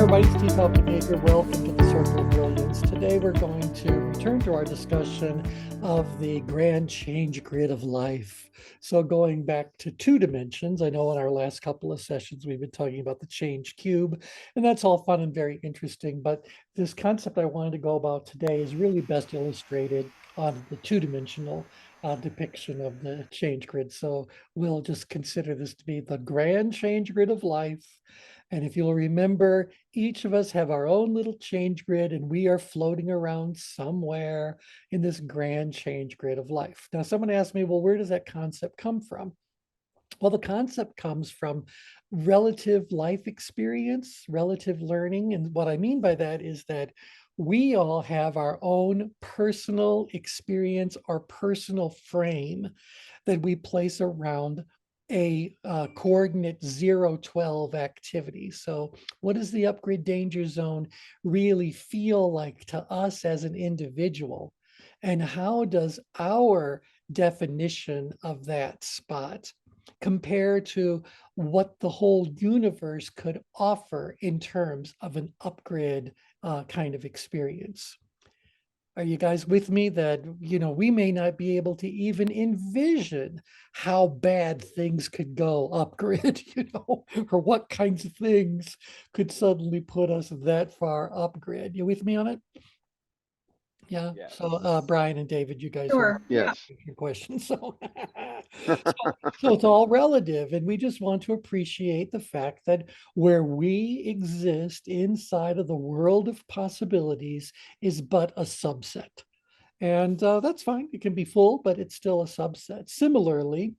everybody, Steve Helpinaker. Welcome to the Circle of Brilliance. Today we're going to return to our discussion of the grand change grid of life. So going back to two dimensions, I know in our last couple of sessions we've been talking about the change cube, and that's all fun and very interesting. But this concept I wanted to go about today is really best illustrated on the two-dimensional depiction of the change grid. So we'll just consider this to be the grand change grid of life. And if you'll remember, each of us have our own little change grid, and we are floating around somewhere in this grand change grid of life. Now, someone asked me, well, where does that concept come from? Well, the concept comes from relative life experience, relative learning. And what I mean by that is that we all have our own personal experience or personal frame that we place around a coordinate 012 activity. So what does the upgrade danger zone really feel like to us as an individual? And how does our definition of that spot compare to what the whole universe could offer in terms of an upgrade kind of experience? Are you guys with me that, we may not be able to even envision how bad things could go upgrade, or what kinds of things could suddenly put us that far upgrade? You with me on it? Yeah. Yes. So Brian and David, you guys Sure. Yes. your question. So it's all relative, and we just want to appreciate the fact that where we exist inside of the world of possibilities is but a subset. And that's fine. It can be full, but it's still a subset. Similarly,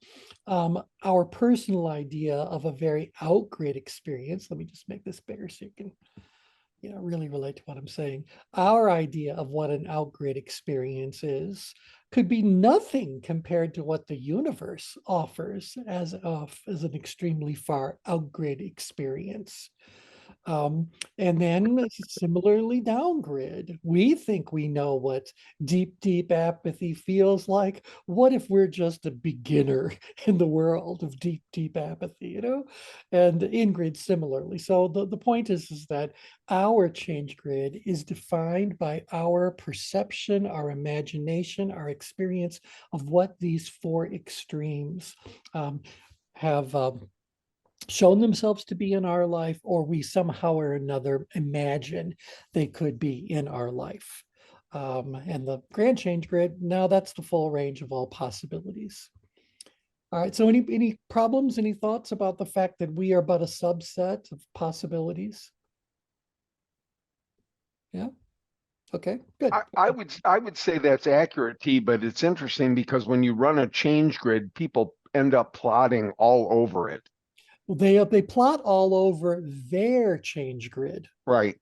our personal idea of a very out-grid experience, let me just make this bigger so you can really relate to what I'm saying. Our idea of what an out-grid experience is could be nothing compared to what the universe offers as an extremely far out-grid experience. And then similarly downgrid. We think we know what deep apathy feels like. What if we're just a beginner in the world of deep apathy, And in-grid similarly. So the point is that our change grid is defined by our perception, our imagination, our experience of what these four extremes have shown themselves to be in our life, or we somehow or another imagine they could be in our life. And the grand change grid, now that's the full range of all possibilities. All right, so any problems, any thoughts about the fact that we are but a subset of possibilities? Yeah. Okay, good. I would say that's accurate, T, but it's interesting because when you run a change grid, people end up plotting all over it. Well, they plot all over their change grid. Right.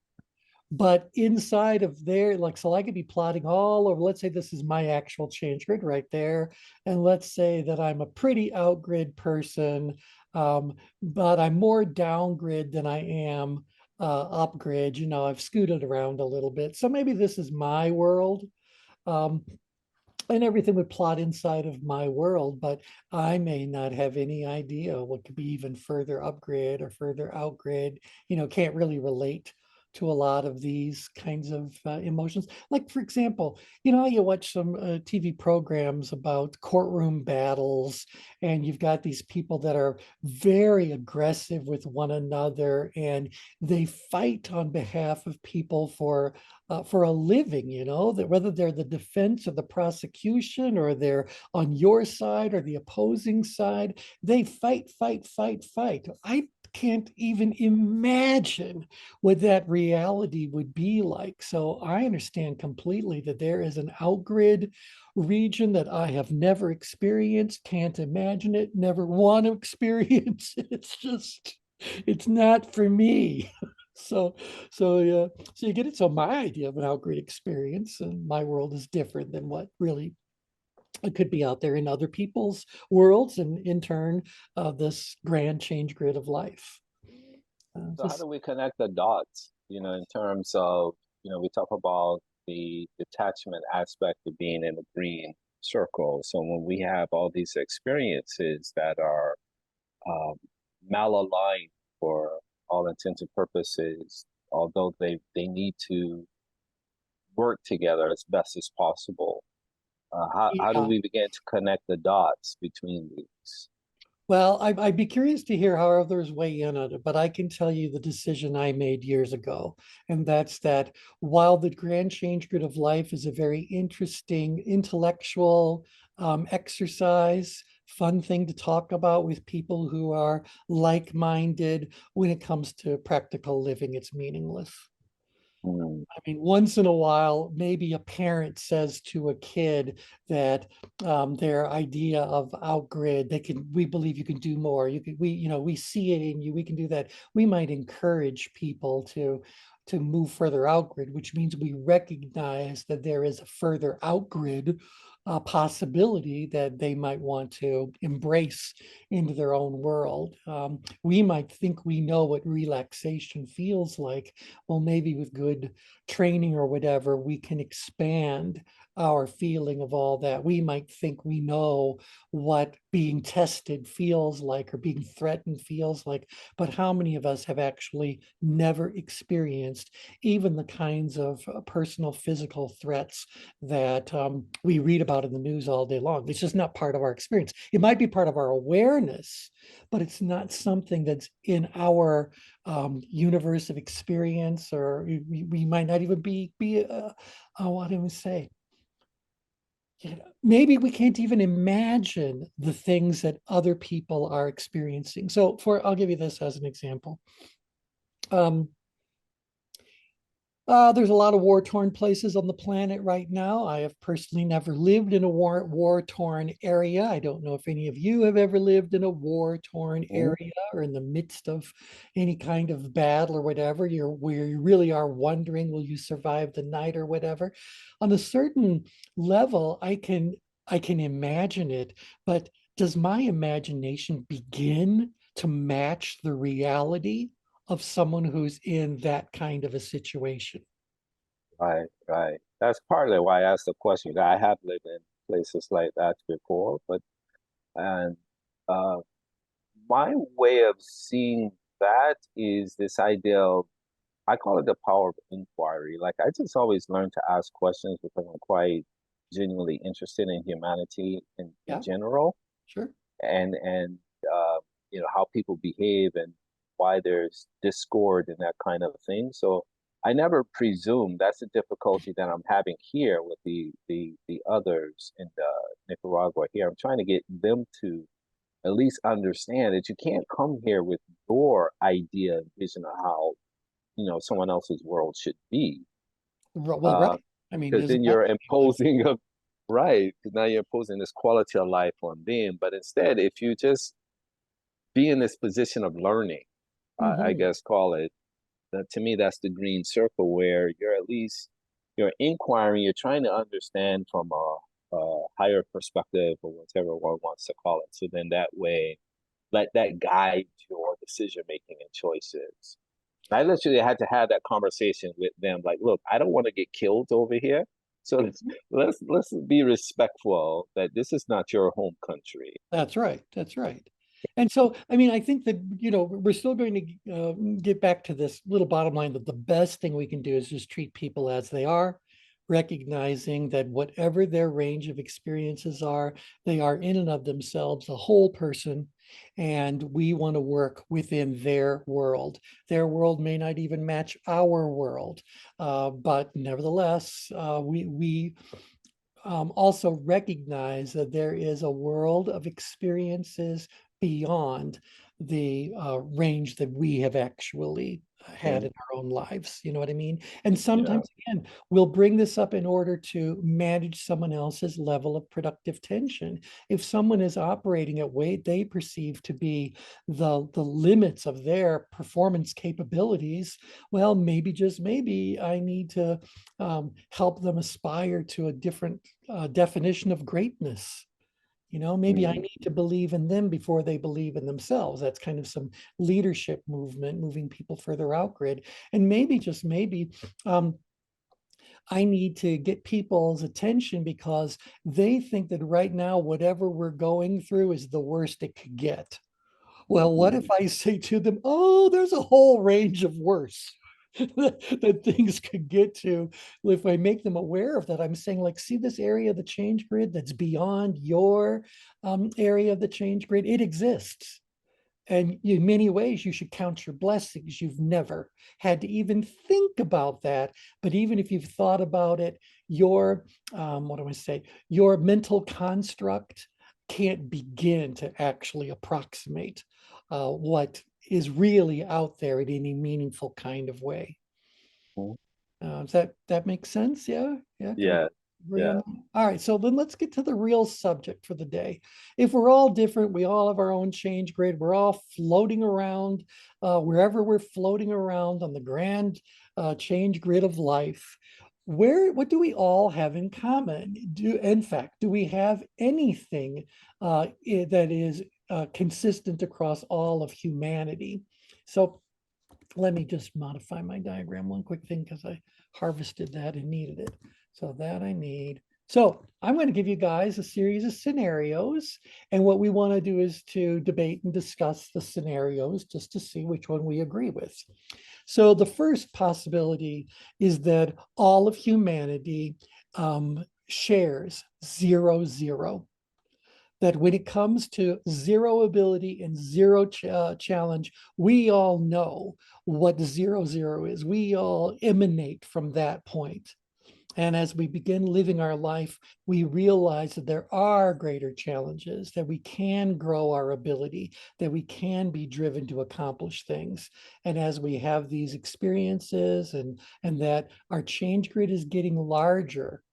But inside of there, so I could be plotting all over, let's say this is my actual change grid right there. And let's say that I'm a pretty out-grid person, but I'm more down-grid than I am up-grid. I've scooted around a little bit. So maybe this is my world. And everything would plot inside of my world, but I may not have any idea what could be even further upgrade or further outgrade, can't really relate to a lot of these kinds of emotions. Like, for example, you watch some TV programs about courtroom battles, and you've got these people that are very aggressive with one another, and they fight on behalf of people for a living, that whether they're the defense or the prosecution, or they're on your side or the opposing side, they fight. I can't even imagine what that reality would be like. So I understand completely that there is an outgrid region that I have never experienced, can't imagine it, never want to experience it. It's not for me. So yeah, so you get it. So my idea of an outgrid experience and my world is different than what really it could be out there in other people's worlds, and in turn, this grand change grid of life. So how do we connect the dots, in terms of, we talk about the detachment aspect of being in a green circle. So when we have all these experiences that are malaligned for all intents and purposes, although they need to work together as best as possible. How do Yeah. we begin to connect the dots between these? Well, I'd be curious to hear how others weigh in on it, but I can tell you the decision I made years ago. And that's that while the grand change grid of life is a very interesting intellectual exercise, fun thing to talk about with people who are like-minded, when it comes to practical living, it's meaningless. Mm, I mean, once in a while, maybe a parent says to a kid that their idea of outgrid, we believe you can do more. We see it in you. We can do that. We might encourage people to move further outgrid, which means we recognize that there is a further outgrid possibility that they might want to embrace into their own world. We might think we know what relaxation feels like. Well, maybe with good training or whatever, we can expand our feeling of all that. We might think we know what being tested feels like or being threatened feels like, but how many of us have actually never experienced even the kinds of personal physical threats that we read about in the news all day long? It's just not part of our experience. It might be part of our awareness, but it's not something that's in our universe of experience, or we might not even be what do we say? Maybe we can't even imagine the things that other people are experiencing. So I'll give you this as an example. Um, there's a lot of war-torn places on the planet right now. I have personally never lived in a war-torn area. I don't know if any of you have ever lived in a war-torn mm, area or in the midst of any kind of battle or whatever. Where you really are wondering, will you survive the night or whatever? On a certain level, I can imagine it, but does my imagination begin to match the reality of someone who's in that kind of a situation? right, right. That's partly why I asked the question. I have lived in places like that before, but and uh, my way of seeing that is this idea of, I call it the power of inquiry. Like I just always learn to ask questions because I'm quite genuinely interested in humanity in Yeah, general, sure. and uh, how people behave and why there's discord and that kind of thing. So I never presume. That's the difficulty that I'm having here with the others in Nicaragua here. I'm trying to get them to at least understand that you can't come here with your idea and vision of how someone else's world should be, Well, uh right. I mean, because isn't then that you're what we live? imposing a right, because now you're imposing this quality of life on them. But instead, if you just be in this position of learning, I Mhm. guess call it, that to me that's the green circle, where you're at least, you're inquiring, you're trying to understand from a higher perspective, or whatever one wants to call it. So then that way, let that guide your decision making and choices. I literally had to have that conversation with them. Like, look, I don't want to get killed over here. So let's be respectful that this is not your home country. That's right. That's right. And so, I mean, I think that, we're still going to get back to this little bottom line that the best thing we can do is just treat people as they are, recognizing that whatever their range of experiences are, they are in and of themselves a whole person. And we want to work within their world. Their world may not even match our world, but nevertheless, we also recognize that there is a world of experiences beyond the range that we have actually had Mm, in our own lives. You know what I mean? And yeah. sometimes, again, we'll bring this up in order to manage someone else's level of productive tension. If someone is operating at what they perceive to be the limits of their performance capabilities, well, maybe, just maybe, I need to help them aspire to a different definition of greatness. Maybe I Mm, need to believe in them before they believe in themselves. That's kind of some leadership movement, moving people further out grid. And maybe, just maybe, I need to get people's attention because they think that right now, whatever we're going through is the worst it could get. Well, what mhm. if I say to them, oh, there's a whole range of worse? that things could get to if I make them aware of that. I'm saying, like, see this area of the change grid that's beyond your area of the change grid. It exists. And in many ways, you should count your blessings. You've never had to even think about that. But even if you've thought about it, your, what do I say, your mental construct can't begin to actually approximate what is really out there in any meaningful kind of way. Does that make sense? Yeah. Yeah. Yeah. Yeah. All right, so then let's get to the real subject for the day. If we're all different, we all have our own change grid. We're all floating around wherever we're floating around on the grand change grid of life. What do we all have in common? In fact, do we have anything that is consistent across all of humanity? So let me just modify my diagram one quick thing because I harvested that and needed it. So that I need. So I'm going to give you guys a series of scenarios. And what we want to do is to debate and discuss the scenarios just to see which one we agree with. So the first possibility is that all of humanity shares 0-0. That when it comes to zero ability and zero challenge, we all know what 0-0 is. We all emanate from that point. And as we begin living our life, we realize that there are greater challenges, that we can grow our ability, that we can be driven to accomplish things. And as we have these experiences and that our change grid is getting larger,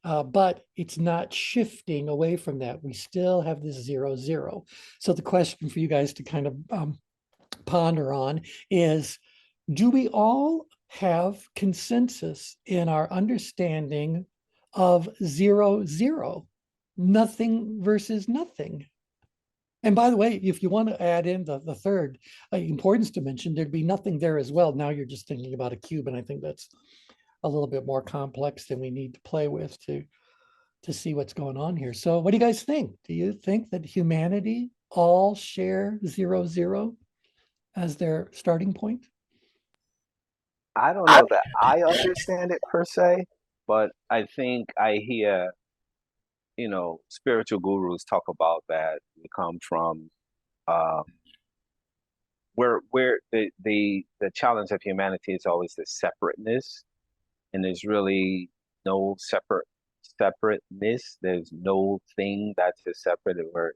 but it's not shifting away from that. We still have this 0-0. So the question for you guys to kind of ponder on is, do we all have consensus in our understanding of 0-0, nothing versus nothing? And by the way, if you want to add in the third importance dimension, there'd be nothing there as well. Now you're just thinking about a cube, and I think that's a little bit more complex than we need to play with to see what's going on here. So what do you guys think? Do you think that humanity all share 0-0 as their starting point? I don't know that I understand it per se, but I think I hear, spiritual gurus talk about that. We come from uh, where the challenge of humanity is always the separateness, and there's really no separateness. There's no thing that's a separate. We're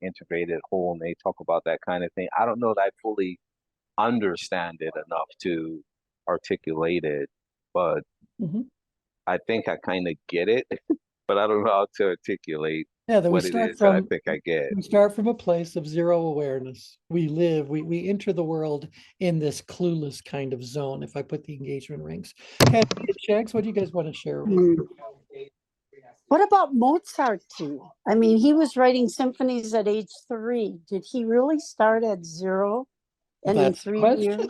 integrated whole, and they talk about that kind of thing. I don't know that I fully understand it enough to articulate it, but I think I kind of get it, but I don't know how to articulate what it is that I think I get. We start from a place of zero awareness. We enter the world in this clueless kind of zone. If I put the engagement rings. Shags, what do you guys want to share? What about Mozart too? I mean, he was writing symphonies at age 3. Did he really start at 0? And in 3 years?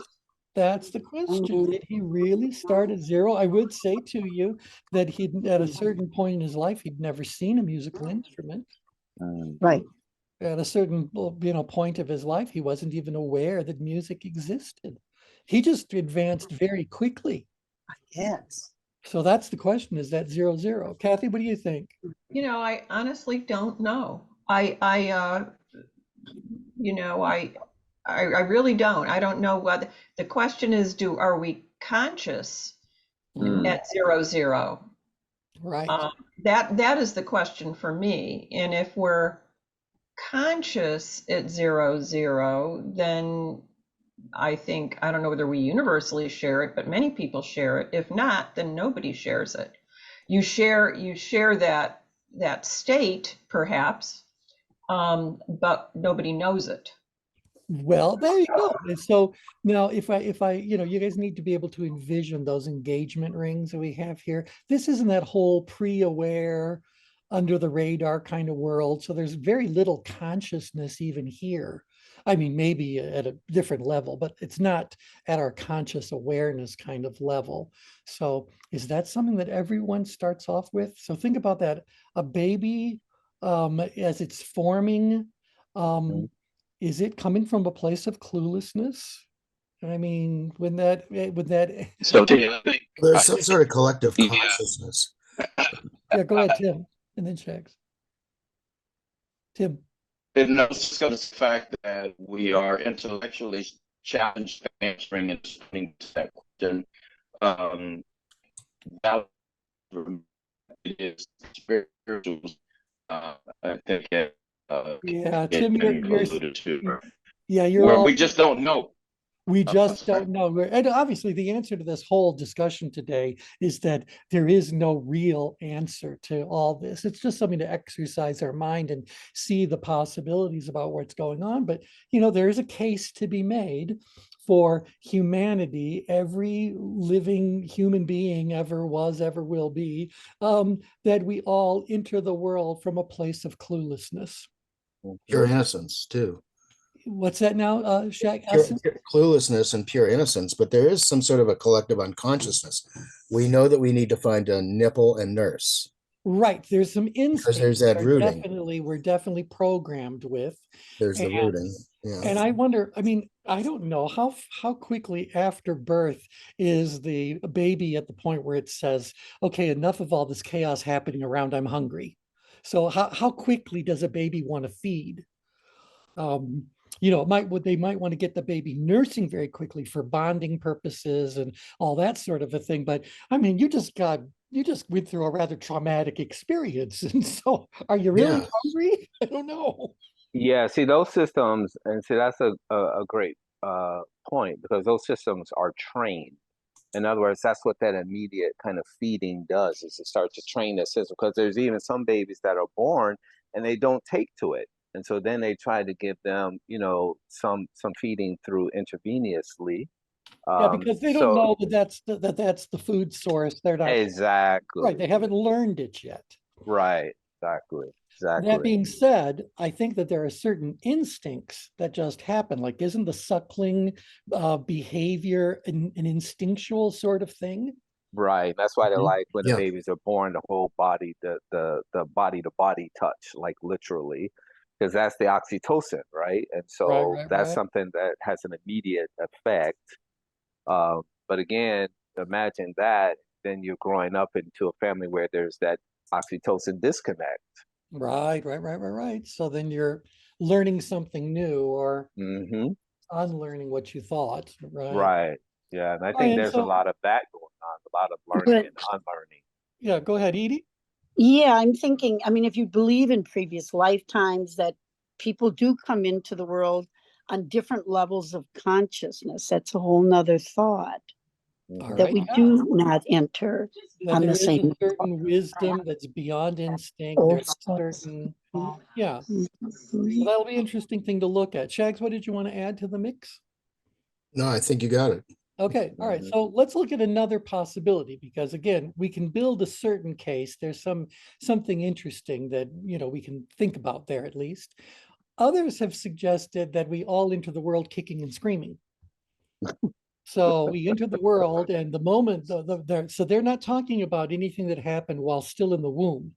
That's the question. Did he really start at 0? I would say to you that at a certain point in his life, he'd never seen a musical instrument. Right. At a certain point of his life, he wasn't even aware that music existed. He just advanced very quickly. Yes. So that's the question, is that 0-0? Kathy, what do you think? I honestly don't know. I really don't. I don't know whether the question is, are we conscious at 0-0? Right. That is the question for me. And if we're conscious at 0-0, then I think, I don't know whether we universally share it, but many people share it. If not, then nobody shares it. You share that state, perhaps, but nobody knows it. Well, there you go. And so now if I, you guys need to be able to envision those engagement rings that we have here. This isn't that whole pre-aware, under the radar kind of world. So there's very little consciousness even here. I mean, maybe at a different level, but it's not at our conscious awareness kind of level. So is that something that everyone starts off with? So think about that. A baby, as it's forming, is it coming from a place of cluelessness? I mean, would that So Tim, I think There's some sort of collective yeah, consciousness. yeah, go ahead, Tim, and then Shags. Tim. it knows the fact that we are intellectually challenged answering and responding to that question. That is spiritual. I think Yeah, it Tim, been alluded to, yeah, you're where all. we just don't know. We just sorry. don't know. And obviously, the answer to this whole discussion today is that there is no real answer to all this. It's just something to exercise our mind and see the possibilities about what's going on. But, there is a case to be made for humanity, every living human being ever was, ever will be, that we all enter the world from a place of cluelessness. Pure innocence too. What's that now, Shag? Pure cluelessness and pure innocence, but there is some sort of a collective unconsciousness. We know that we need to find a nipple and nurse. Right. There's some instincts there's that rooting. we're definitely programmed with. There's the rooting. Yeah. And I wonder, I mean, I don't know how quickly after birth is the baby at the point where it says, okay, enough of all this chaos happening around, I'm hungry. So how quickly does a baby want to feed? They might want to get the baby nursing very quickly for bonding purposes and all that sort of a thing. But I mean, you just went through a rather traumatic experience. And so are you really hungry? I don't know. Yeah, see those systems, and see that's a great point, because those systems are trained. In other words, that's what that immediate kind of feeding does, is it starts to train that system. Because there's even some babies that are born and they don't take to it, and so then they try to give them, some feeding through intravenously. Yeah, because they don't know that that's the food source. They're not exactly right. They haven't learned it yet. right. Exactly. That being said, I think that there are certain instincts that just happen. Like, isn't the suckling behavior an instinctual sort of thing? Right. That's why they like when the Yeah. babies are born, the whole body, the body to body touch, like literally, because that's the oxytocin, right? And so that's something that has an immediate effect. But again, imagine that, then you're growing up into a family where there's that oxytocin disconnect. Right. So then you're learning something new or Mm-hmm. unlearning what you thought, right? Right. Yeah. And I think there's a lot of that going on, a lot of learning and unlearning. Yeah, go ahead, Edie. Yeah, I'm thinking, I mean, if you believe in previous lifetimes, that people do come into the world on different levels of consciousness, that's a whole nother thought. That we do not enter on the same. There is a certain wisdom that's beyond instinct. There's a certain, yeah. So that'll be an interesting thing to look at. Shags, what did you want to add to the mix? No, I think you got it. Okay, all right. So let's look at another possibility, because again, we can build a certain case. There's something interesting that we can think about there at least. Others have suggested that we all enter the world kicking and screaming. So we enter the world, and the moment so they're not talking about anything that happened while still in the womb.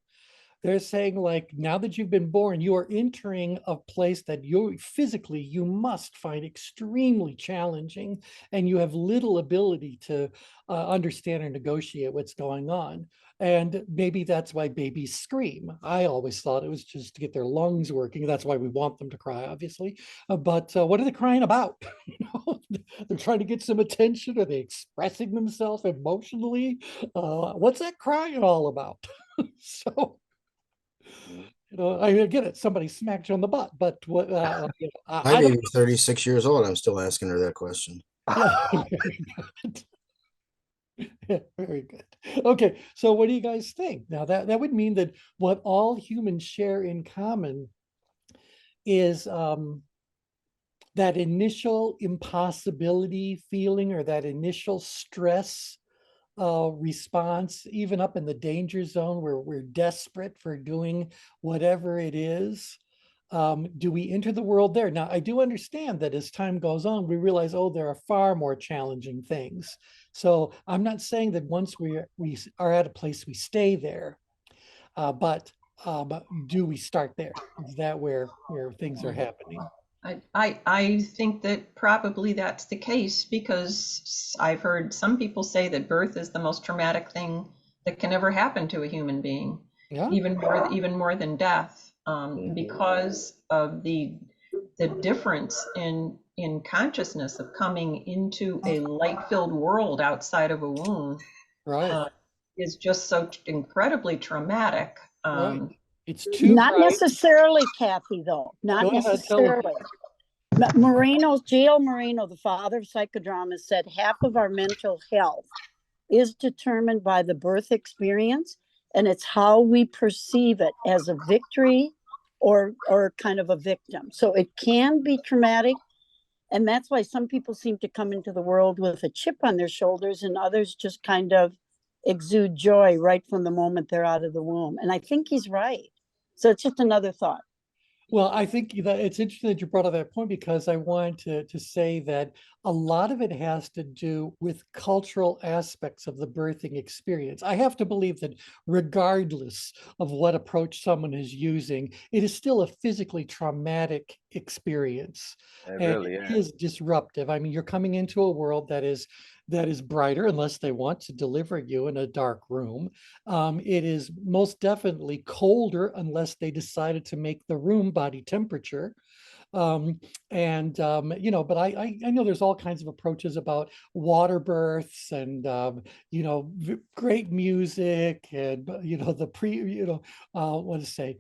They're saying, like, now that you've been born, you are entering a place that you must find extremely challenging, and you have little ability to understand or negotiate what's going on. And maybe that's why babies scream. I always thought it was just to get their lungs working. That's why we want them to cry, obviously. But what are they crying about? They're trying to get some attention. Are they expressing themselves emotionally? What's that crying all about? So. I get it. Somebody smacked you on the butt, but what? My baby's 36 years old. I'm still asking her that question. Yeah, very good. Yeah, very good. Okay, so what do you guys think? Now that would mean that what all humans share in common is that initial impossibility feeling, or that initial stress response, even up in the danger zone where we're desperate for doing whatever it is. Do we enter the world there? Now, I do understand that as time goes on, we realize, there are far more challenging things. So I'm not saying that once we are at a place, we stay there, but do we start there? Is that where things are happening? I think that probably that's the case, because I've heard some people say that birth is the most traumatic thing that can ever happen to a human being, Yeah, even more than death, Mhm. because of the difference in consciousness of coming into a light-filled world outside of a womb, right, uh, is just so incredibly traumatic. right. It's too Not bright. necessarily, Kathy, though. Not Go ahead, tell them. necessarily. J.L. Moreno, the father of psychodrama, said half of our mental health is determined by the birth experience, and it's how we perceive it as a victory or kind of a victim. So it can be traumatic, and that's why some people seem to come into the world with a chip on their shoulders, and others just kind of exude joy right from the moment they're out of the womb. And I think he's right. So it's just another thought. Well, I think that it's interesting that you brought up that point, because I want to say that a lot of it has to do with cultural aspects of the birthing experience. I have to believe that regardless of what approach someone is using, it is still a physically traumatic experience. It And really it is. is disruptive. I mean, you're coming into a world that is brighter, unless they want to deliver you in a dark room. It is most definitely colder unless they decided to make the room body temperature. But I know there's all kinds of approaches about water births, and great music, and what to say,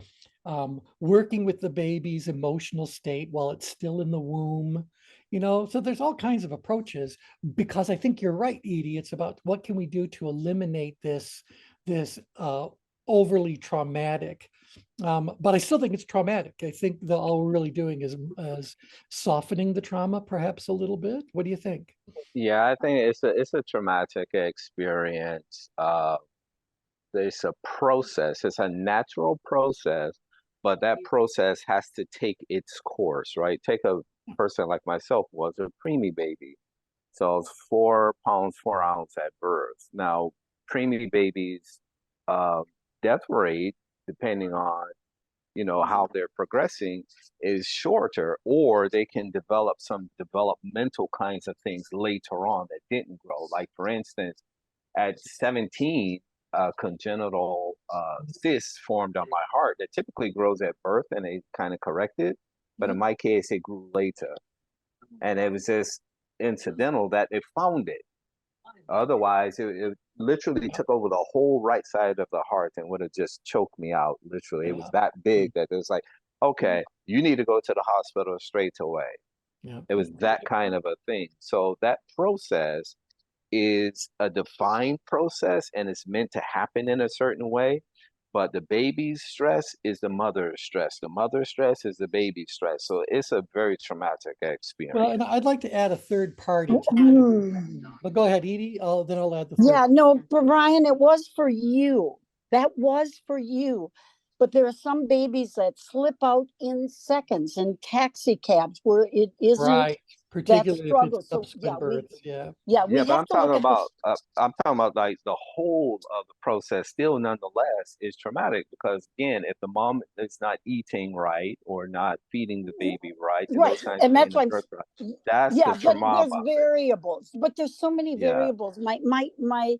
working with the baby's emotional state while it's still in the womb. So there's all kinds of approaches, because I think you're right, Edie. It's about what can we do to eliminate this overly traumatic. But I still think it's traumatic. I think that all we're really doing is softening the trauma perhaps a little bit. What do you think? Yeah, I think it's a traumatic experience. It's a process. It's a natural process, but that process has to take its course, right? Take a person like myself, was a preemie baby. So I was 4 pounds, 4 ounces at birth. Now, preemie babies' uh, death rate, depending on how they're progressing, is shorter, or they can develop some developmental kinds of things later on that didn't grow. Like, for instance, at 17, a congenital cyst formed on my heart that typically grows at birth, and they kind of correct it. But in my case, it grew later. And it was just incidental that they found it. Otherwise, it literally took over the whole right side of the heart and would have just choked me out. Literally, it was Yeah, that big that it was like, okay, you need to go to the hospital straight away. yeah. It was that kind of a thing. So that process is a defined process, and it's meant to happen in a certain way. But the baby's stress is the mother's stress. The mother's stress is the baby's stress. So it's a very traumatic Well, and experience. I'd like to add a third party to that. Mm. But go ahead, Edie. Then I'll add the third. Yeah, no, but Brian, it was for you. That was for you. But there are some babies that slip out in seconds in taxi cabs where it isn't Right. that Particularly if it's struggle. So subsequent births. Yeah. Yeah, we but have to look at this. I'm talking about like the whole of the process still nonetheless is traumatic, because again, if the mom is not eating right or not feeding the baby right and Right. those kinds And of things that's in the why birth, that's yeah, the but trauma. there's variables. But there's so many Yeah. variables. My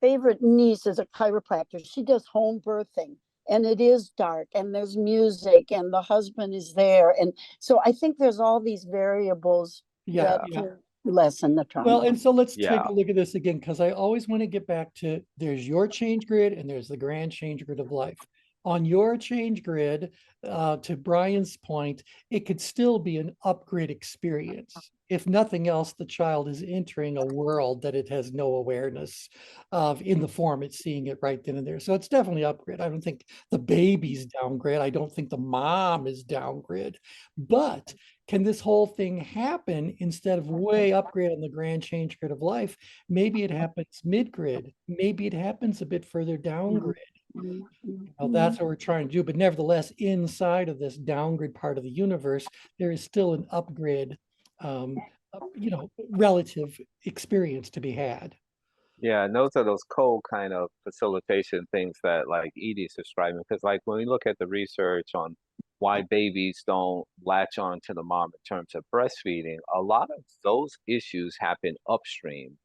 favorite niece is a chiropractor. She does home birthing, and it is dark, and there's music, and the husband is there. And so I think there's all these variables Yeah. that Yeah. can lessen the Well, trauma. and so let's take Yeah. a look at this again, because I always want to get back to there's your change grid and there's the grand change grid of life. On your change grid, to Brian's point, it could still be an upgrade experience. If nothing else, the child is entering a world that it has no awareness of in the form it's seeing it right then and there. So it's definitely upgrade. I don't think the baby's downgrade. I don't think the mom is downgrade. But can this whole thing happen instead of way upgrade on the grand change grid of life? Maybe it happens mid grid. Maybe it happens a bit further down grid. That's what we're trying to do. But nevertheless, inside of this downgrade part of the universe, there is still an upgrade, relative experience to be had. Yeah, and those are those cold kind of facilitation things that like Edie's describing. Because like when we look at the research on why babies don't latch on to the mom in terms of breastfeeding, a lot of those issues happen upstream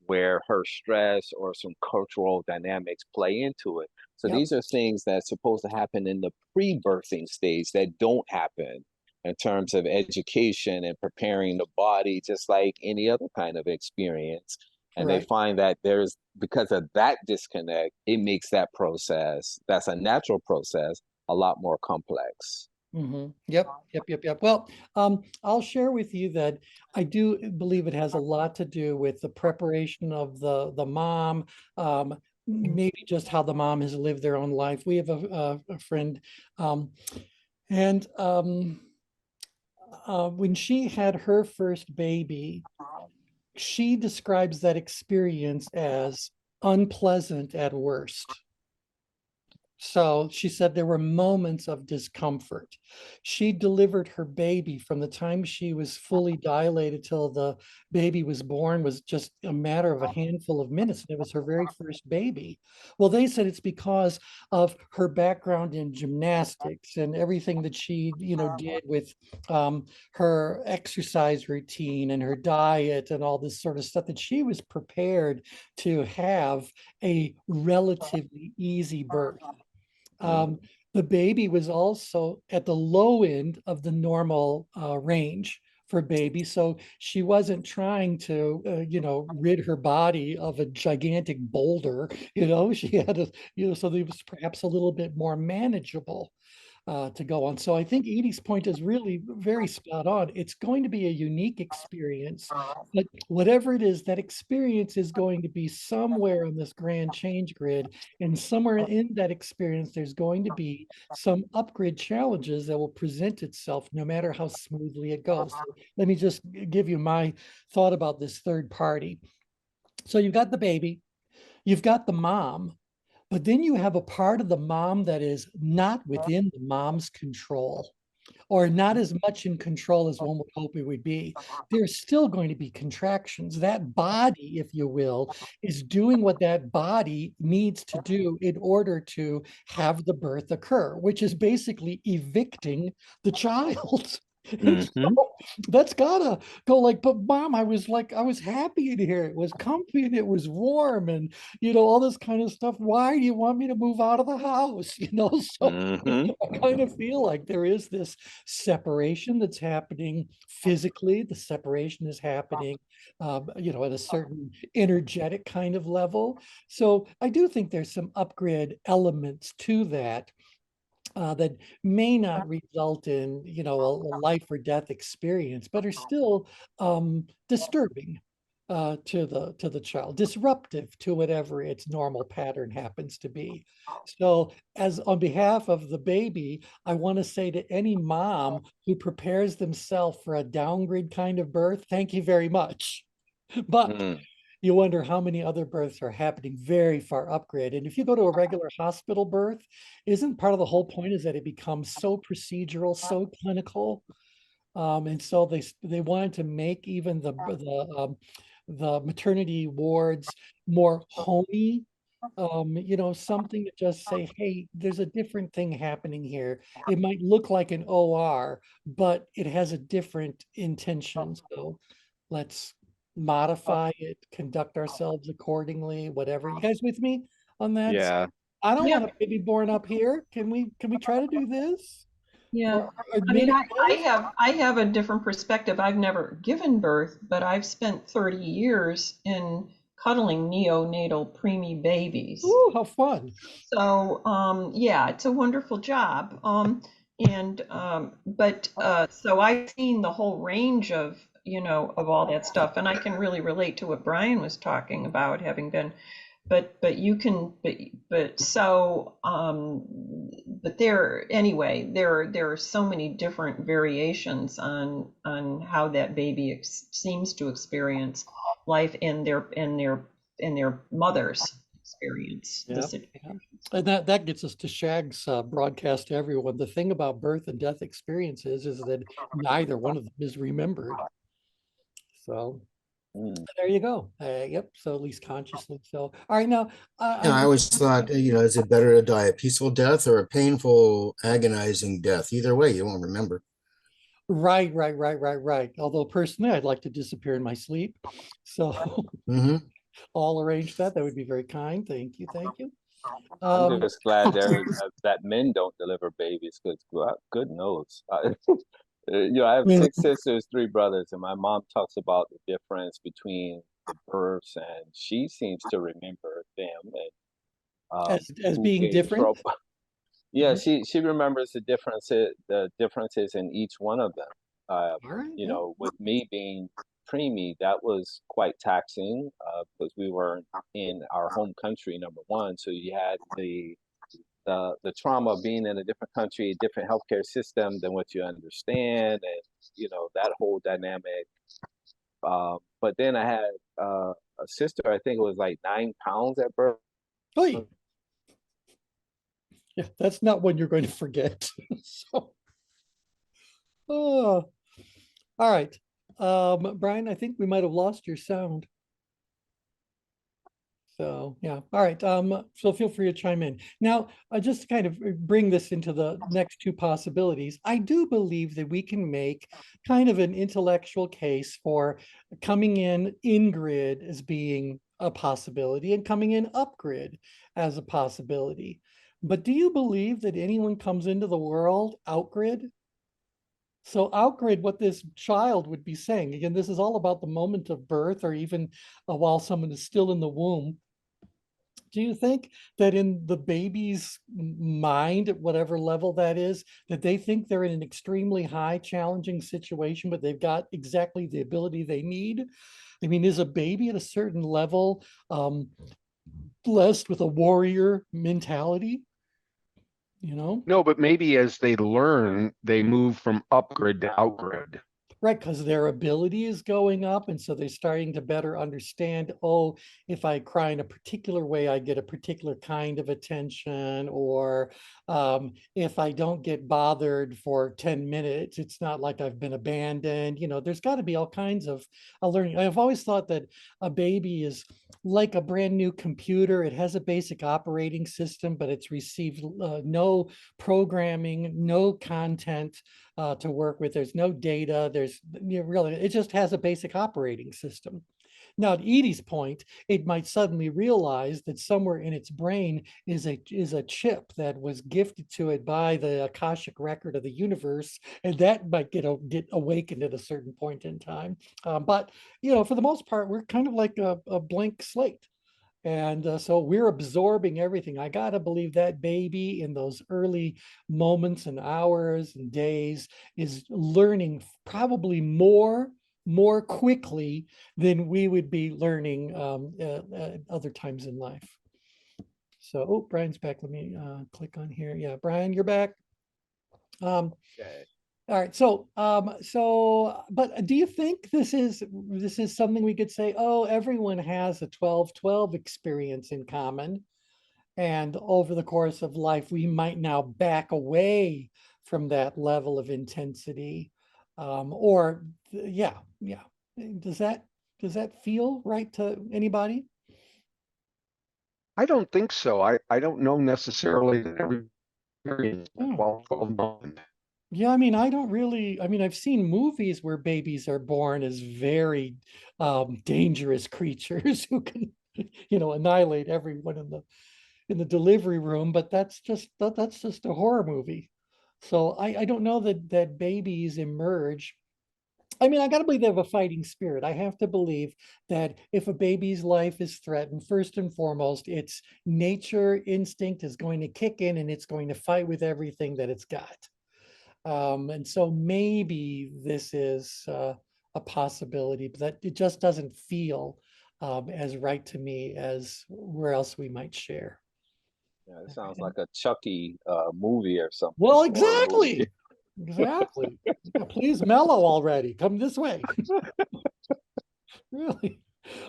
where her stress or some cultural dynamics play into it. So Yep. these are things that's supposed to happen in the pre-birthing stage that don't happen in terms of education and preparing the body, just like any other kind of experience. And they Right. find that there's, because of that disconnect, it makes that process, that's a natural process, a lot more complex. Yep. Well, I'll share with you that I do believe it has a lot to do with the preparation of the mom, maybe just how the mom has lived their own life. We have a friend, and when she had her first baby, she describes that experience as unpleasant at worst. So she said there were moments of discomfort. She delivered her baby from the time she was fully dilated till the baby was born was just a matter of a handful of minutes. It was her very first baby. Well, they said it's because of her background in gymnastics and everything that she, did with her exercise routine and her diet and all this sort of stuff, that she was prepared to have a relatively easy birth. The baby was also at the low end of the normal range for baby. So she wasn't trying to, rid her body of a gigantic boulder, she had a, so it was perhaps a little bit more manageable to go on. So I think Edie's point is really very spot on. It's going to be a unique experience, but whatever it is, that experience is going to be somewhere on this grand change grid, and somewhere in that experience, there's going to be some upgrade challenges that will present itself no matter how smoothly it goes. So let me just give you my thought about this third party. So you've got the baby, you've got the mom, but then you have a part of the mom that is not within the mom's control, or not as much in control as one would hope it would be. There's still going to be contractions. That body, if you will, is doing what that body needs to do in order to have the birth occur, which is basically evicting the child. And so that's gotta go like, but mom, I was happy in here. It was comfy and it was warm and, all this kind of stuff. Why do you want me to move out of the house? So I kind of feel like there is this separation that's happening physically. The separation is happening, at a certain energetic kind of level. So I do think there's some upgrade elements to that. That may not result in, a life or death experience, but are still disturbing to the child, disruptive to whatever its normal pattern happens to be. So, as on behalf of the baby, I want to say to any mom who prepares themselves for a downgrade kind of birth, thank you very much. But you wonder how many other births are happening very far upgrade. And if you go to a regular hospital birth, isn't part of the whole point is that it becomes so procedural, so clinical? And so they wanted to make even the maternity wards more homey, something to just say, hey, there's a different thing happening here. It might look like an OR, but it has a different intention. So let's modify it, conduct ourselves accordingly, whatever. You guys with me on that? Yeah. I don't Yeah. want a baby born up here. Can we try to do this? Yeah. Or I mean, maybe I have a different perspective. I've never given birth, but I've spent 30 years in cuddling neonatal preemie babies. Ooh, how fun. So, yeah, it's a wonderful job. So I've seen the whole range of, of all that stuff, and I can really relate to what Brian was talking about, having been, but there are so many different variations on how that baby seems to experience life in their mother's experience the Yeah. situation. And that gets us to Shag's broadcast to everyone. The thing about birth and death experiences is that neither one of them is remembered. So Mm. There you go. Yep. So at least consciously. So, all right. Now, I always thought, is it better to die a peaceful death or a painful, agonizing death? Either way, you won't remember. right. Although personally, I'd like to disappear in my sleep. So Hmm. I'll arrange that. That would be very kind. Thank you. Thank you. I'm Um, just glad that men don't deliver babies because good knows. I have six sisters, three brothers, and my mom talks about the difference between the births, and she seems to remember them and as who being gave different. trouble. Yeah, Mhm. she remembers the differences in each one of them. All right. Yeah. With me being preemie, that was quite taxing because we were in our home country, number one. So you had the trauma of being in a different country, a different healthcare system than what you understand, and that whole dynamic. But then I had a sister. I think it was like 9 pounds at birth. Oh, yeah. That's not one you're going to forget. So, oh, all right. Brian, I think we might have lost your sound. So, yeah. All right. So feel free to chime in. Now, just to kind of bring this into the next two possibilities, I do believe that we can make kind of an intellectual case for coming in grid as being a possibility and coming in up grid as a possibility. But do you believe that anyone comes into the world out grid? So outgrid what this child would be saying. Again, this is all about the moment of birth or even while someone is still in the womb. Do you think that in the baby's mind, at whatever level that is, that they think they're in an extremely high challenging situation, but they've got exactly the ability they need? I mean, is a baby at a certain level blessed with a warrior mentality? You know? No, but maybe as they learn, they move from upgrade to outgrid. Right, because their ability is going up, and so they're starting to better understand, oh, if I cry in a particular way, I get a particular kind of attention, or if I don't get bothered for 10 minutes, it's not like I've been abandoned. There's got to be all kinds of learning. I've always thought that a baby is like a brand new computer. It has a basic operating system, but it's received no programming, no content to work with. There's no data. Really, it just has a basic operating system. Now, at Edie's point, it might suddenly realize that somewhere in its brain is a chip that was gifted to it by the Akashic record of the universe, and that might get awakened at a certain point in time. But for the most part, we're kind of like a blank slate. And so we're absorbing everything. I got to believe that baby in those early moments and hours and days is learning probably more quickly than we would be learning other times in life. So, oh, Brian's back. Let me click on here. Yeah, Brian, you're back. Okay. All right. But do you think this is something we could say, oh, everyone has a 12-12 experience in common, and over the course of life, we might now back away from that level of intensity, yeah. Does that feel right to anybody? I don't think so. I don't know necessarily that every experience is Oh. 12 moment. Yeah, I mean, I've seen movies where babies are born as very dangerous creatures who can, annihilate everyone in the delivery room, but that's just a horror movie. So I don't know that babies emerge. I mean, I got to believe they have a fighting spirit. I have to believe that if a baby's life is threatened, first and foremost, its nature instinct is going to kick in and it's going to fight with everything that it's got. And so maybe this is a possibility, but that it just doesn't feel as right to me as where else we might share. Yeah, it sounds like a Chucky movie or something. Well, Horror movie. exactly. Yeah, please mellow already. Come this way. Really.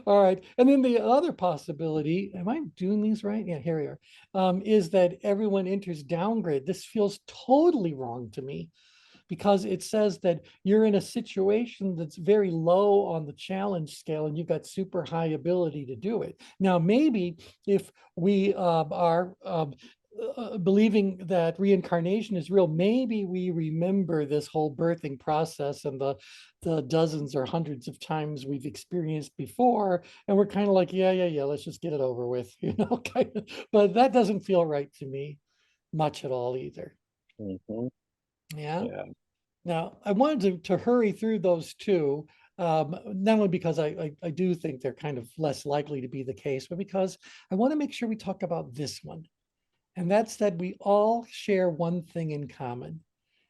All right. And then the other possibility, am I doing these right? Yeah, here we are. Is that everyone enters downgrid. This feels totally wrong to me because it says that you're in a situation that's very low on the challenge scale and you've got super high ability to do it. Now, maybe if we are believing that reincarnation is real, maybe we remember this whole birthing process and the dozens or hundreds of times we've experienced before, and we're kind of like, yeah, let's just get it over with, kind of. But that doesn't feel right to me much at all either. Mm-hmm. Yeah. Yeah. Now, I wanted to hurry through those two, not only because I do think they're kind of less likely to be the case, but because I want to make sure we talk about this one. And that's that we all share one thing in common,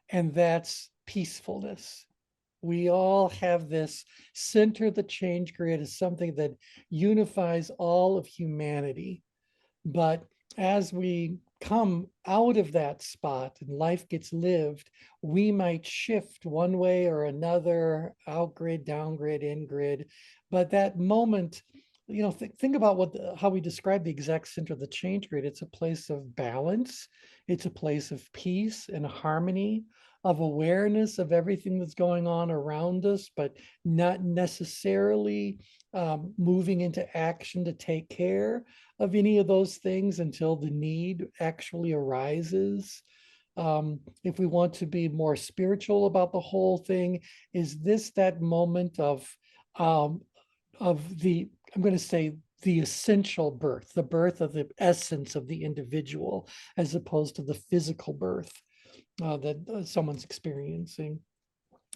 and that's peacefulness. We all have this center the change grid as something that unifies all of humanity. But as we come out of that spot and life gets lived, we might shift one way or another, out grid, down grid, in grid. But that moment, think about how we describe the exact center of the change grid. It's a place of balance. It's a place of peace and harmony, of awareness of everything that's going on around us, but not necessarily moving into action to take care of any of those things until the need actually arises. If we want to be more spiritual about the whole thing, is this that moment of the, I'm going to say, the essential birth, the birth of the essence of the individual, as opposed to the physical birth that someone's experiencing?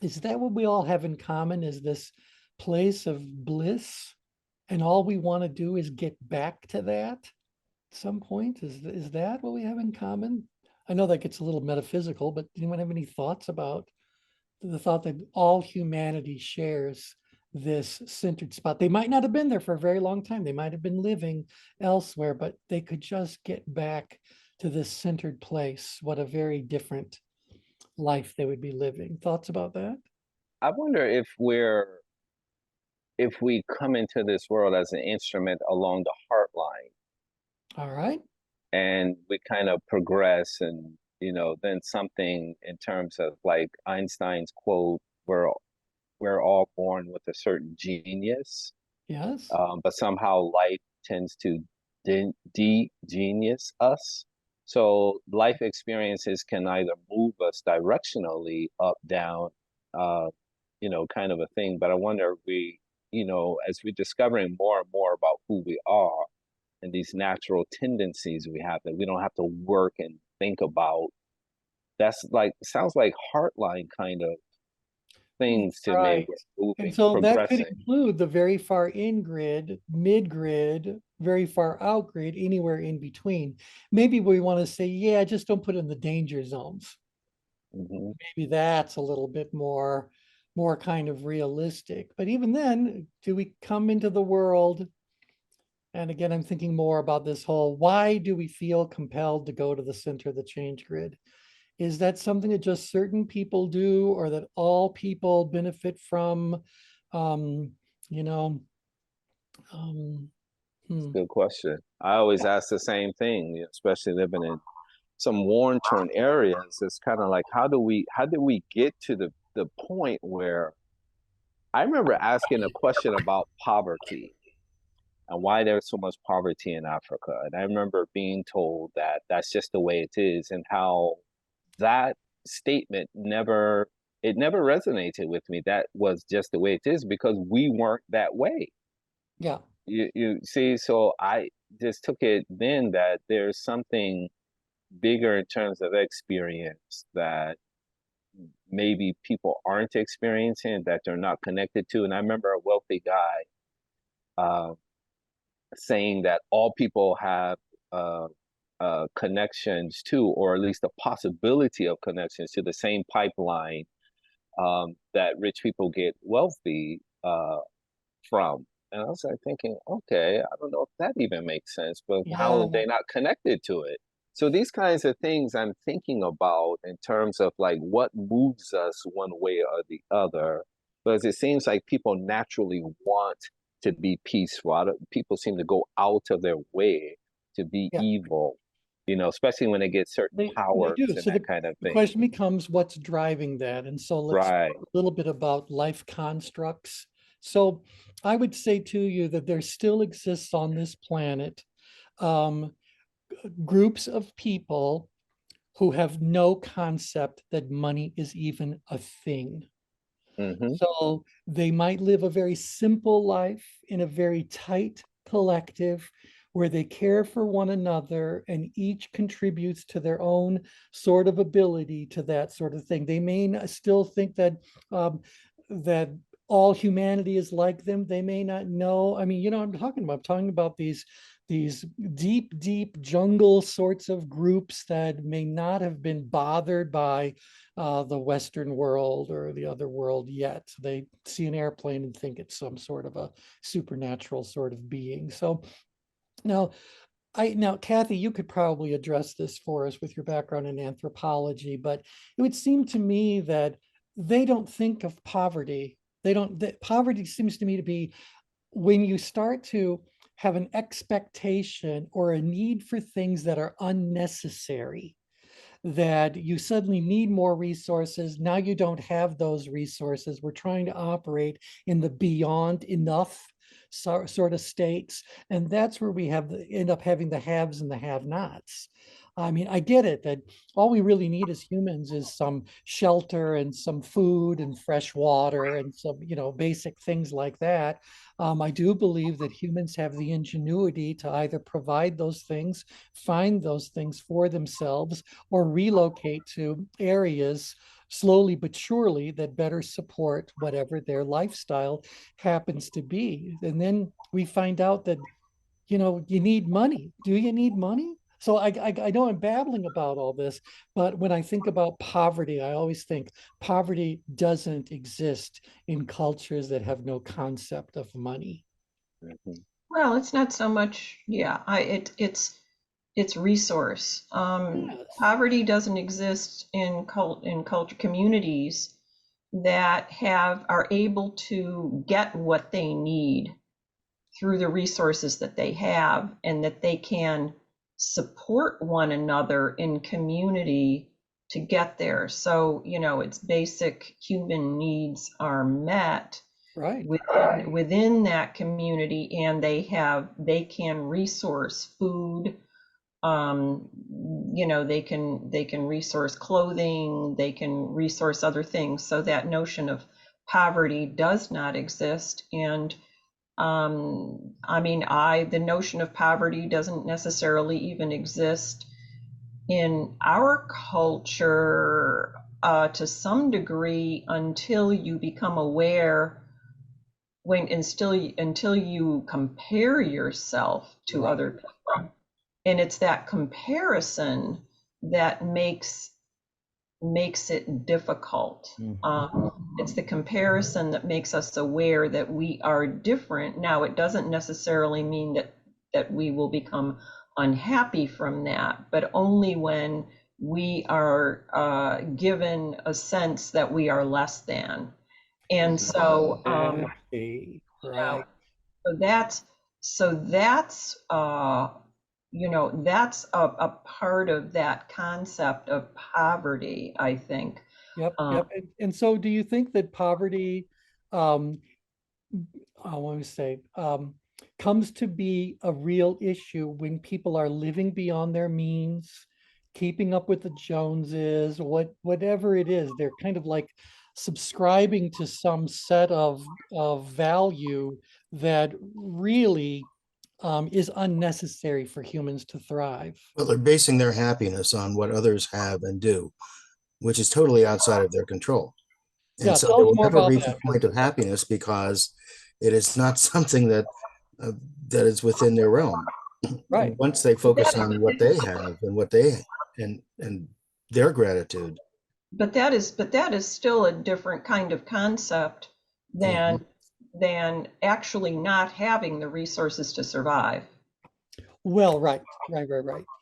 Is that what we all have in common? Is this place of bliss? And all we want to do is get back to that at some point? Is that what we have in common? I know that gets a little metaphysical, but anyone have any thoughts about the thought that all humanity shares this centered spot? They might not have been there for a very long time. They might have been living elsewhere, but they could just get back to this centered place. What a very different life they would be living. Thoughts about that? I wonder if we come into this world as an instrument along the heart line, All right. and we kind of progress, and then something in terms of like Einstein's quote, we're all born with a certain genius, Yes. but somehow life tends to de-genius us. So life experiences can either move us directionally up, down, kind of a thing. But I wonder if as we're discovering more and more about who we are and these natural tendencies we have that we don't have to work and think about, that's like, sounds like heartline kind of things to me. Right. We're And moving, so that could progressing. include the very far in grid, mid grid, very far out grid, anywhere in between. Maybe we want to say, yeah, just don't put in the danger zones. Mm-hmm. Maybe that's a little bit more kind of realistic. But even then, do we come into the world? And again, I'm thinking more about this whole, why do we feel compelled to go to the center of the change grid? Is that something that just certain people do, or that all people benefit from? Um, you know, um, Good question. I always ask the same thing, especially living in some war-torn areas. It's kind of like, how did we get to the point where I remember asking a question about poverty and why there's so much poverty in Africa. And I remember being told that that's just the way it is, and how that statement never resonated with me. That was just the way it is because we weren't that way. Yeah. You see, so I just took it then that there's something bigger in terms of experience that maybe people aren't experiencing, that they're not connected to. And I remember a wealthy guy saying that all people have connections to, or at least the possibility of connections to, the same pipeline that rich people get wealthy from. And I was like thinking, okay, I don't know if that even makes sense, but how Yeah. are they not connected to it? So these kinds of things I'm thinking about in terms of like what moves us one way or the other, because it seems like people naturally want to be peaceful. People seem to go out of their way to be Yeah. evil you know, especially when they get certain They powers do. and So that kind of the thing. question becomes what's driving that? And so let's Right. talk a little bit about life constructs. So I would say to you that there still exists on this planet um, groups of people who have no concept that money is even a thing. Mm-hmm. So they might live a very simple life in a very tight collective where they care for one another and each contributes to their own sort of ability to that sort of thing. They may still think that all humanity is like them. They may not know. I mean, I'm talking about these deep jungle sorts of groups that may not have been bothered by the Western world or the other world yet. They see an airplane and think it's some sort of a supernatural sort of being. So now, Kathy, you could probably address this for us with your background in anthropology, but it would seem to me that they don't think of poverty. Poverty seems to me to be when you start to have an expectation or a need for things that are unnecessary, that you suddenly need more resources. Now you don't have those resources. We're trying to operate in the beyond enough sort of states. And that's where we end up having the haves and the have-nots. I mean, I get it that all we really need as humans is some shelter and some food and fresh water and some, basic things like that. I do believe that humans have the ingenuity to either provide those things, find those things for themselves, or relocate to areas slowly but surely that better support whatever their lifestyle happens to be. And then we find out that, you need money. Do you need money? So I know I'm babbling about all this, but when I think about poverty, I always think poverty doesn't exist in cultures that have no concept of money. Mm-hmm. Well, it's not so much, yeah, it's resource. Yes. Poverty doesn't exist in culture communities that are able to get what they need through the resources that they have, and that they can support one another in community to get there. So, its basic human needs are met Right. within that community, and they can resource food, they can resource clothing, they can resource other things. So that notion of poverty does not exist. And the notion of poverty doesn't necessarily even exist in our culture to some degree until you become aware until you compare yourself to Right. other people. And it's that comparison that makes it difficult. It's the comparison that makes us aware that we are different. Now, it doesn't necessarily mean that we will become unhappy from that, but only when we are given a sense that we are less than. And so, Exactly. Right. so that's that's a part of that concept of poverty, I think. Yep. And so do you think that poverty, um, I want to say, comes to be a real issue when people are living beyond their means, keeping up with the Joneses, whatever it is, they're kind of like subscribing to some set of value that really is unnecessary for humans to thrive. Well, they're basing their happiness on what others have and do, which is totally outside of their control. And Yeah, so tell they us will more never about reach a that. point of happiness because it is not something that is within their realm. Right. Once they focus on what they have and what they and their gratitude. But that is still a different kind of concept than actually not having the resources to survive. Well, right.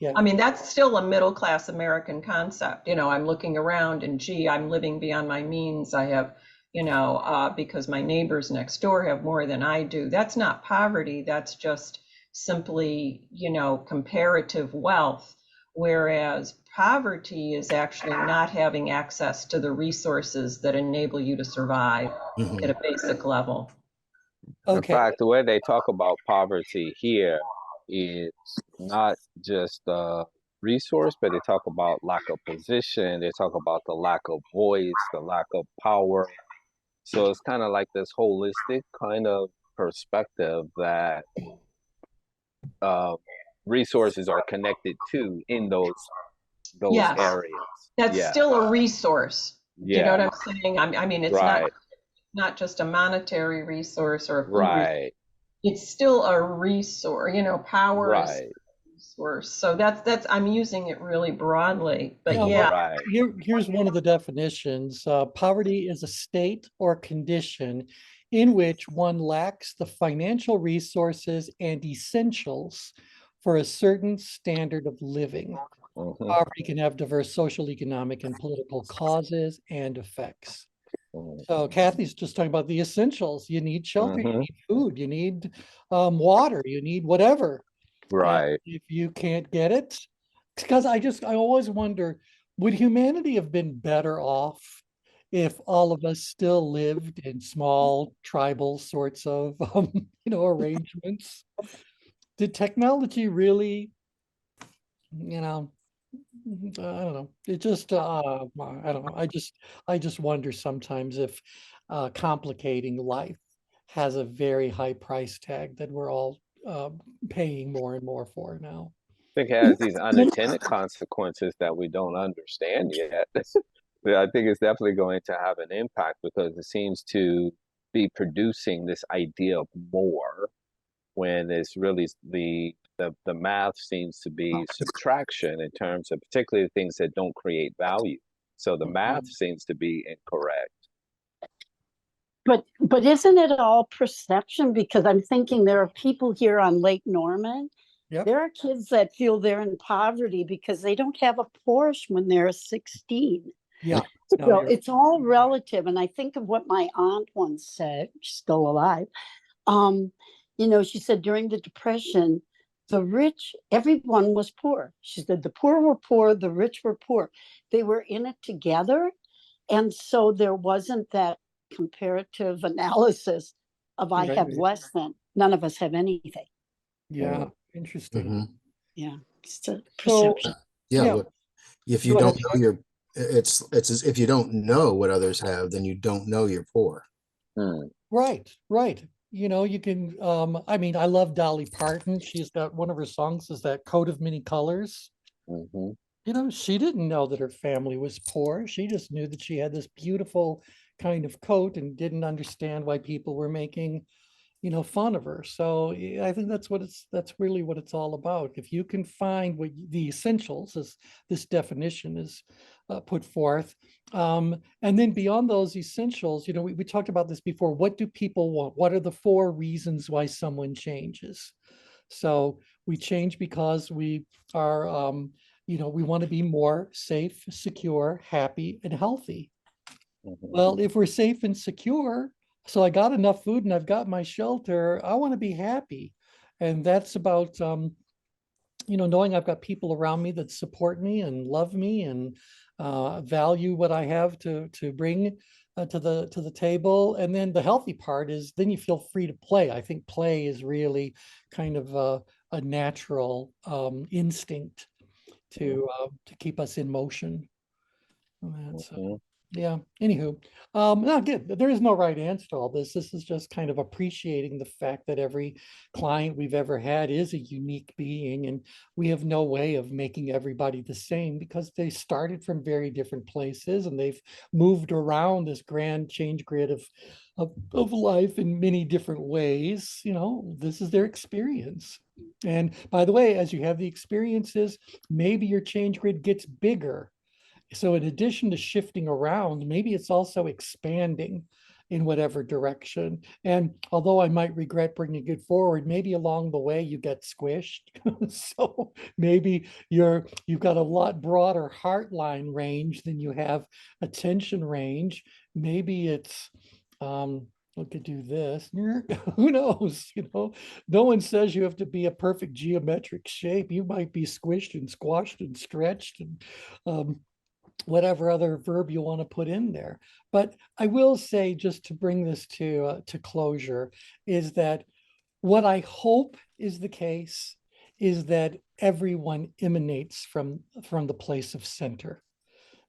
Yeah. I mean, that's still a middle class American concept. I'm looking around and gee, I'm living beyond my means. I have, because my neighbors next door have more than I do. That's not poverty. That's just simply, comparative wealth. whereas poverty is actually not having access to the resources that enable you to survive at a basic level. In Okay. fact, the way they talk about poverty here is not just resource, but they talk about lack of position. They talk about the lack of voice, the lack of power. So it's kind of like this holistic kind of perspective that resources are connected to in those Yes, areas. that's Yeah, still a resource. Do you know yeah, what I'm saying? I mean, it's right, not just a monetary resource or a food resource. right, It's still a resource. You know, power is right, a resource. So that's I'm using it really broadly. But Well, yeah, right. here's one of the definitions. Poverty is a state or condition in which one lacks the financial resources and essentials for a certain standard of living. Mhm, Poverty can have diverse social, economic, and political causes and effects. mhm, So Kathy's just talking about the essentials. You need shelter, you mhm, need food, you need water, you need whatever. And right. if you can't get it, because I always wonder, would humanity have been better off if all of us still lived in small tribal sorts of arrangements? Did technology really, you know, I don't know. It just I don't know. I just wonder sometimes if complicating life has a very high price tag that we're all paying more and more for now. I think it has these unintended consequences that we don't understand yet. Yeah, I think it's definitely going to have an impact because it seems to be producing this idea of more when it's really the math seems to be subtraction in terms of particularly things that don't create value. So the math seems to be incorrect. But isn't it all perception? Because I'm thinking there are people here on Lake Norman. Yep. There are kids that feel they're in poverty because they don't have a Porsche when they're 16. Yeah. So it's all relative. And I think of what my aunt once said, she's still alive. She said during the Depression, the rich, everyone was poor. She said the poor were poor, the rich were poor. They were in it together. And so there wasn't that comparative analysis of I have less than, none of us have anything. Yeah, interesting. Yeah, it's a So perception. Yeah, if you Go don't ahead, know it's as if you don't know what others have, then you don't know you're poor. Right. You can I mean, I love Dolly Parton. She's got one of her songs is that Coat of Many Colors. She didn't know that her family was poor. She just knew that she had this beautiful kind of coat and didn't understand why people were making, fun of her. So I think that's really what it's all about. If you can find what the essentials, as this definition is put forth, and then beyond those essentials, we talked about this before. What do people want? What are the 4 reasons why someone changes? So we change because we are, we want to be more safe, secure, happy, and healthy. Well, if we're safe and secure, so I got enough food and I've got my shelter, I want to be happy. And that's about, knowing I've got people around me that support me and love me and value what I have to bring to the table. And then the healthy part is then you feel free to play. I think play is really kind of a natural instinct to keep us in motion. Yeah. Anywho, no, again, there is no right answer to all this. This is just kind of appreciating the fact that every client we've ever had is a unique being, and we have no way of making everybody the same because they started from very different places and they've moved around this grand change grid of life in many different ways. This is their experience. And by the way, as you have the experiences, maybe your change grid gets bigger. So in addition to shifting around, maybe it's also expanding in whatever direction. And although I might regret bringing it forward, maybe along the way you get squished. So maybe you've got a lot broader heart line range than you have attention range. Maybe it's could do this. Who knows? No one says you have to be a perfect geometric shape. You might be squished and squashed and stretched and whatever other verb you want to put in there. But I will say, just to bring this to closure, is that what I hope is the case is that everyone emanates from the place of center,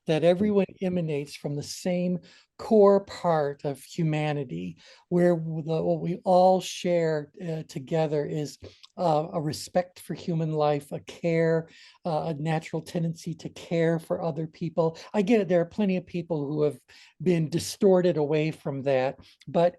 that everyone emanates from the same core part of humanity, where what we all share together is a respect for human life, a care, a natural tendency to care for other people. I get it, there are plenty of people who have been distorted away from that, but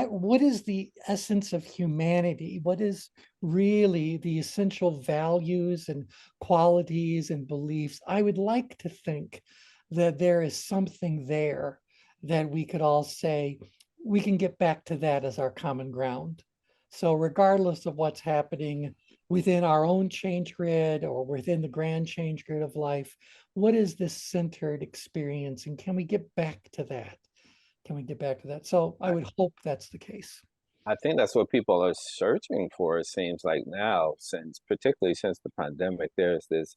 what is the essence of humanity? What is really the essential values and qualities and beliefs? I would like to think that there is something there that we could all say, we can get back to that as our common ground. So regardless of what's happening within our own change grid or within the grand change grid of life, what is this centered experience? And can we get back to that? Can we get back to that? So I would hope that's the case. I think that's what people are searching for, it seems like now, particularly since the pandemic, there's this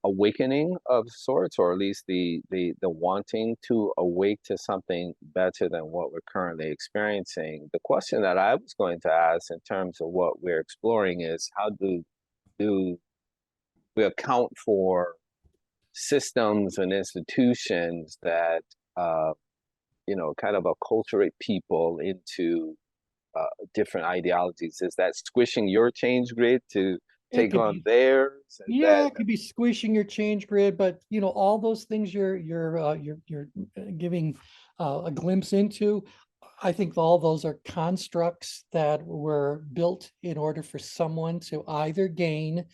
awakening of sorts, or at least the wanting to awake to something better than what we're currently experiencing. The question that I was going to ask in terms of what we're exploring is, how do we account for systems and institutions that kind of acculturate people into different ideologies? Is that squishing your change grid to take on theirs? Yeah, it could be squishing your change grid, but all those things you're giving a glimpse into. I think all those are constructs that were built in order for someone to either gain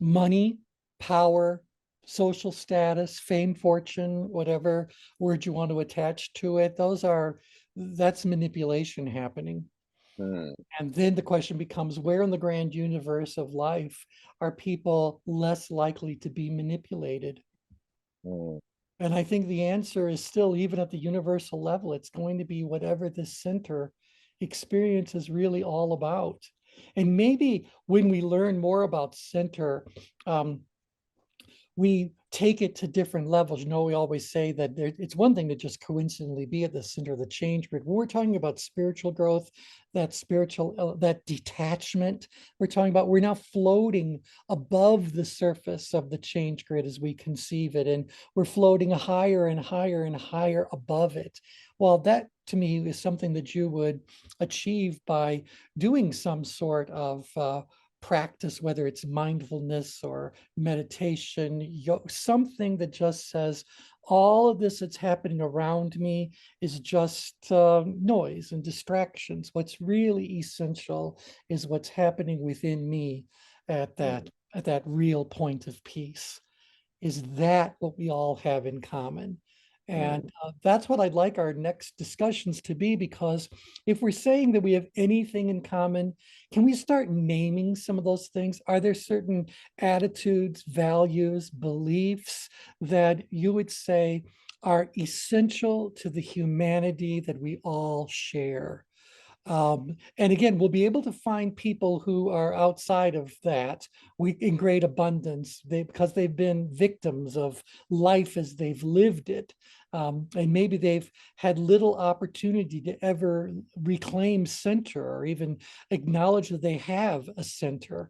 money, power, social status, fame, fortune, whatever word you want to attach to it. That's manipulation happening. And then the question becomes, where in the grand universe of life are people less likely to be manipulated? And I think the answer is still, even at the universal level, it's going to be whatever this center experience is really all about. And maybe when we learn more about center, we take it to different levels. We always say that it's one thing to just coincidentally be at the center of the change grid. When we're talking about spiritual growth, that detachment, we're now floating above the surface of the change grid as we conceive it, and we're floating higher and higher and higher above it. Well, that to me is something that you would achieve by doing some sort of practice, whether it's mindfulness or meditation, something that just says, all of this that's happening around me is just noise and distractions. What's really essential is what's happening within me at that real point of peace. Is that what we all have in common? And that's what I'd like our next discussions to be, because if we're saying that we have anything in common, can we start naming some of those things? Are there certain attitudes, values, beliefs that you would say are essential to the humanity that we all share? And again, we'll be able to find people who are outside of that in great abundance, because they've been victims of life as they've lived it. And maybe they've had little opportunity to ever reclaim center or even acknowledge that they have a center.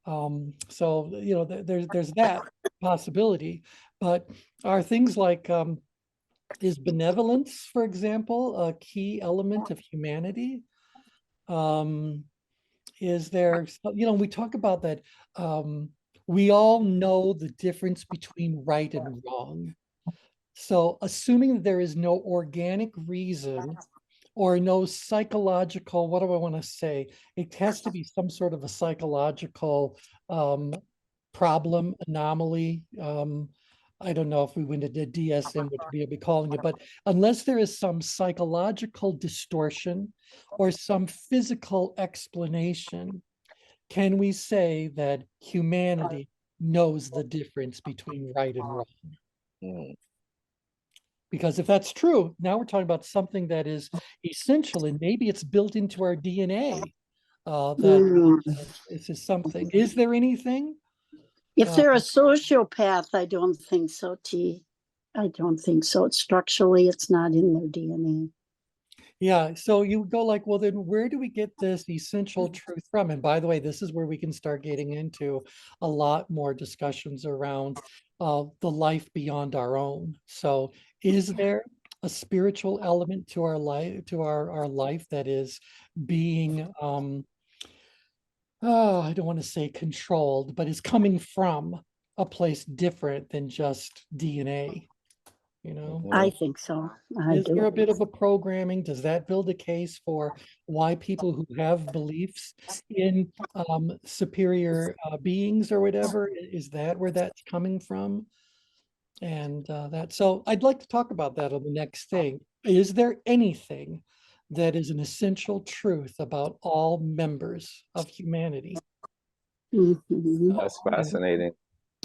So, there's that possibility. But are things like, is benevolence, for example, a key element of humanity? Is there, we talk about that, we all know the difference between right and wrong. So assuming that there is no organic reason or no psychological, what do I want to say? It has to be some sort of a psychological problem, anomaly. I don't know if we went into DSM, which we would be calling it, but unless there is some psychological distortion or some physical explanation, can we say that humanity knows the difference between right and wrong? Because if that's true, now we're talking about something that is essential, and maybe it's built into our DNA. That Mm. this is something. Is there anything? If they're a sociopath, I don't think so, T. I don't think so. Structurally, it's not in their DNA. Yeah, so you go like, well, then where do we get this essential truth from? And by the way, this is where we can start getting into a lot more discussions around the life beyond our own. So is there a spiritual element to our life, our life that is being I don't want to say controlled, but is coming from a place different than just DNA, you know? I think so. I Is there do. a bit of a programming? Does that build a case for why people who have beliefs in superior beings or whatever, is that where that's coming from? And so I'd like to talk about that on the next thing. Is there anything that is an essential truth about all members of humanity? Mhm. That's fascinating.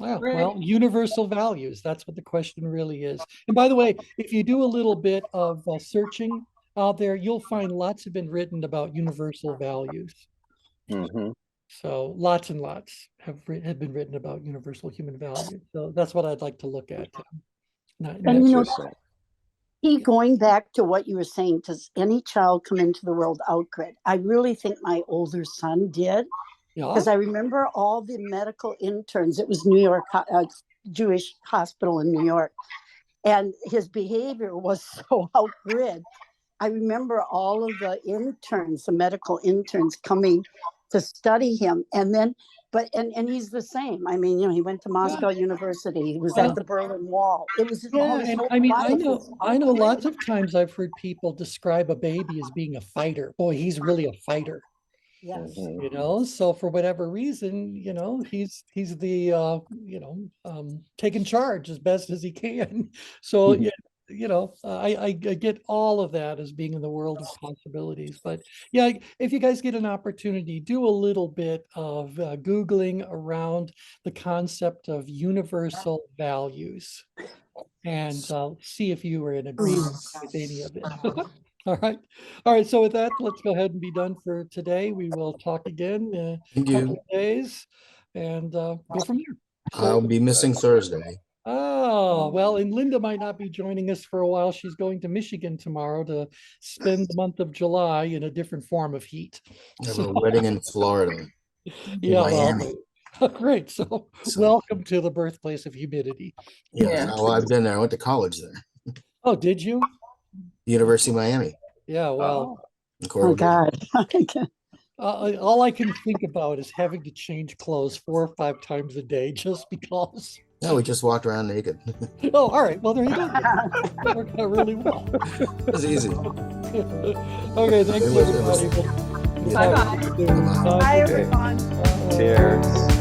Wow, Right. well, universal values, that's what the question really is. And by the way, if you do a little bit of searching out there, you'll find lots have been written about universal values. Hmm. So lots and lots have been written about universal human values. So that's what I'd like to look at. And you know, Interesting. going back to what you were saying, does any child come into the world outgrid? I really think my older son did, Yeah, because I remember all the medical interns. It was New York, Jewish hospital in New York, and his behavior was so outgrid. I remember all of the interns, the medical interns, coming to study him, and then, and he's the same. I mean, you know, he went to Moscow University. He was Well, at the Berlin Wall. It was just all yeah, his and whole I mean, life was I know outgrid. lots of times I've heard people describe a baby as being a fighter. Boy, he's really a fighter. Yes. Hmm. You know, so for whatever reason, you know, he's the taking charge as best as he can. So yeah, you know, I get all of that as being in the world of possibilities. But yeah, if you guys get an opportunity, do a little bit of Googling around the concept of universal values and see if you were in agreement with any of it. All right. All right. So with that, let's go ahead and be done for today. We will talk again in Thank a couple you. of days and go from there. I'll be missing Thursday. Oh, well, and Linda might not be joining us for a while. She's going to Michigan tomorrow to spend the month of July in a different form of heat. I have So, a wedding in Florida, yeah, well, Miami. great. So So, welcome to the birthplace of humidity. yeah, Yeah. well, I've been there. I went to college there, Oh, did you? University of Miami. Yeah, well, in Oh Coral Gables. God. all I can think about is having to change clothes 4 or 5 times a day just because. No, we just walked around naked. Oh, all right. Well, there you go. That worked out really well. It was easy. Okay, thanks It was- everybody. We'll Bye-bye. talk to you soon. Bye-bye. Hi, Okay. everyone. Bye. Cheers.